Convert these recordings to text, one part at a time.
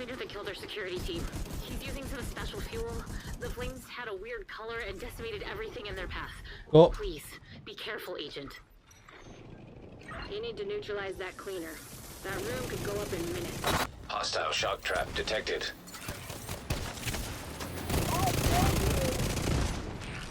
cleaner that killed our security team. He's using some special fuel. The flames had a weird color and decimated everything in their path. Oh. Please, be careful, Agent. You need to neutralize that cleaner. That room could go up in minutes. Hostile shock trap detected.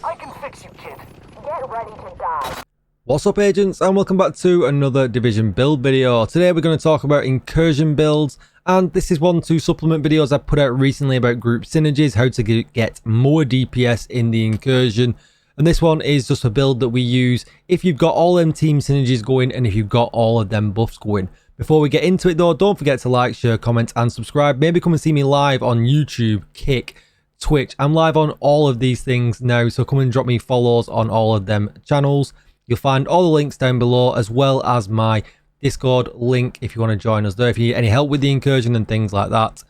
I can fix you, kid. Get ready to die. What's up, agents, and welcome back to another Division build video. Today we're going to talk about Incursion builds, and this is 1-2 supplement videos I put out recently about group synergies, how to get more DPS in the Incursion. And this one is just a build that we use if you've got all them team synergies going and if you've got all of them buffs going. Before we get into it though, don't forget to like, share, comment and subscribe. Maybe come and see me live on YouTube, Kick, Twitch. I'm live on all of these things now, so come and drop me follows on all of them channels. You'll find all the links down below, as well as my Discord link if you want to join us there. If you need any help with the Incursion and things like that,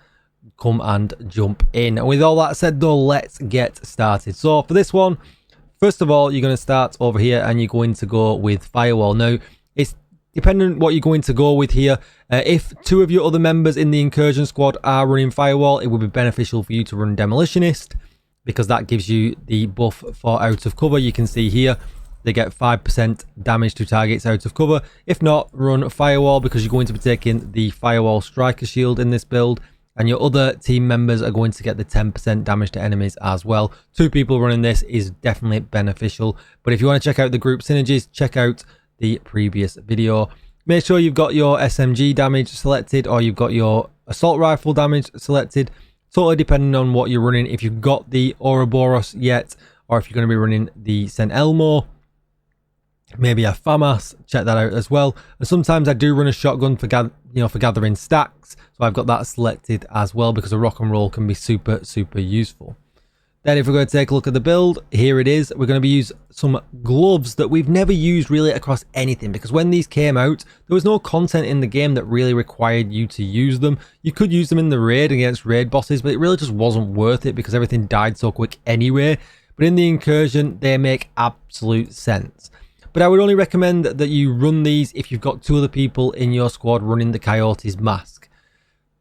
come and jump in. And with all that said though, let's get started. So for this one, first of all, you're going to start over here and you're going to go with Firewall. Now, it's dependent what you're going to go with here. If two of your other members in the Incursion squad are running Firewall, it would be beneficial for you to run Demolitionist, because that gives you the buff for out of cover. You can see here, they get 5% damage to targets out of cover. If not, run Firewall, because you're going to be taking the Firewall Striker Shield in this build. And your other team members are going to get the 10% damage to enemies as well. Two people running this is definitely beneficial. But if you want to check out the group synergies, check out the previous video. Make sure you've got your SMG damage selected, or you've got your assault rifle damage selected. Totally depending on what you're running. If you've got the OUROBOROS yet, or if you're going to be running the St. Elmo, maybe a FAMAS, check that out as well. And sometimes I do run a shotgun for gathering stacks, so I've got that selected as well, because a rock and roll can be super useful. Then if we're going to take a look at the build, here it is. We're going to be using some gloves that we've never used really across anything, because when these came out, there was no content in the game that really required you to use them. You could use them in the raid against raid bosses, but it really just wasn't worth it because everything died so quick anyway. But in the Incursion, they make absolute sense. But I would only recommend that you run these if you've got two other people in your squad running the Coyote's mask.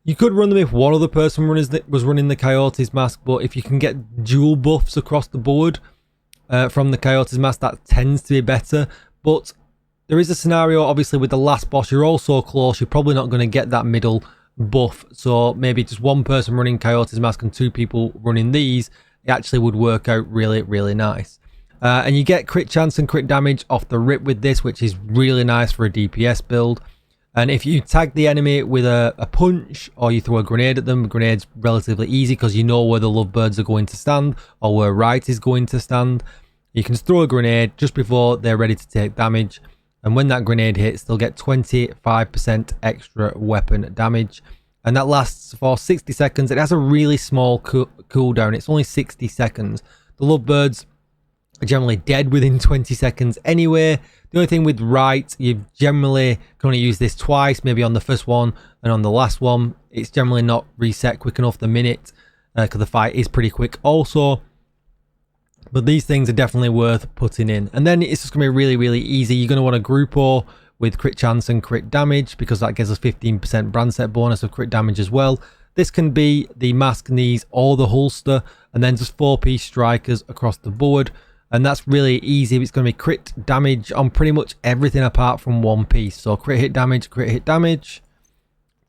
You could run them if one other person was running the Coyote's mask, but if you can get dual buffs across the board from the Coyote's mask, that tends to be better. But there is a scenario, obviously, with the last boss, you're all so close, you're probably not going to get that middle buff. So maybe just one person running Coyote's mask and two people running these, it actually would work out really nice. And you get crit chance and crit damage off the rip with this, which is really nice for a DPS build. And if you tag the enemy with a punch, or you throw a grenade at them, grenade's relatively easy because you know where the lovebirds are going to stand, or where right is going to stand. You can just throw a grenade just before they're ready to take damage. And when that grenade hits, they'll get 25% extra weapon damage. And that lasts for 60 seconds. It has a really small cooldown. It's only 60 seconds. The lovebirds are generally dead within 20 seconds anyway. The only thing with right, you generally can only use this twice, maybe on the first one and on the last one. It's generally not reset quick enough the minute, because the fight is pretty quick also. But these things are definitely worth putting in. And then it's just going to be really easy. You're going to want a groupo with crit chance and crit damage, because that gives us 15% brand set bonus of crit damage as well. This can be the mask, knees, or the holster, and then just 4-piece strikers across the board. And that's really easy. It's going to be crit damage on pretty much everything apart from one piece. So crit hit damage, crit hit damage,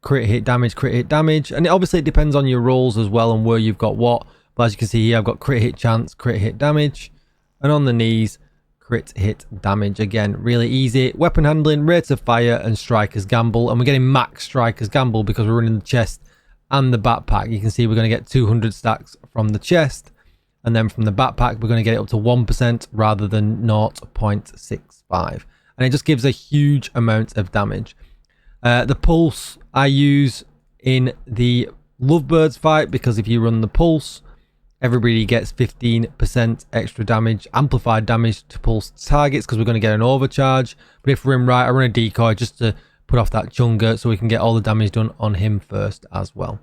crit hit damage, crit hit damage. And obviously it depends on your rolls as well and where you've got what. But as you can see here, I've got crit hit chance, crit hit damage. And on the knees, crit hit damage. Again, really easy. Weapon handling, rate of fire, and striker's gamble. And we're getting max striker's gamble because we're running the chest and the backpack. You can see we're going to get 200 stacks from the chest. And then from the backpack, we're going to get it up to 1% rather than 0.65. And it just gives a huge amount of damage. The pulse I use in the lovebirds fight, because if you run the pulse, everybody gets 15% extra damage, amplified damage to pulse targets, because we're going to get an overcharge. But if we're in right, I run a decoy just to put off that chunga so we can get all the damage done on him first as well.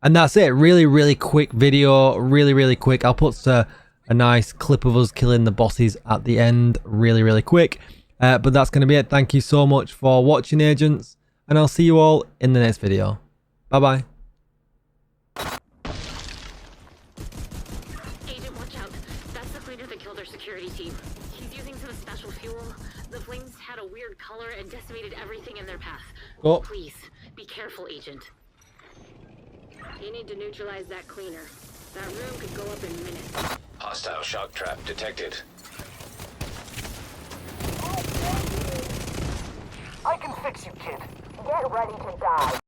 And that's it. Really quick video. Really quick. I'll put a nice clip of us killing the bosses at the end. Really quick. But that's going to be it. Thank you so much for watching, agents. And I'll see you all in the next video. Bye bye. fuel. The flames had a weird color and decimated everything in their path. Oh. Please, be careful, Agent. You need to neutralize that cleaner. That room could go up in minutes. Hostile shock trap detected. I can fix you, kid. Get ready to die.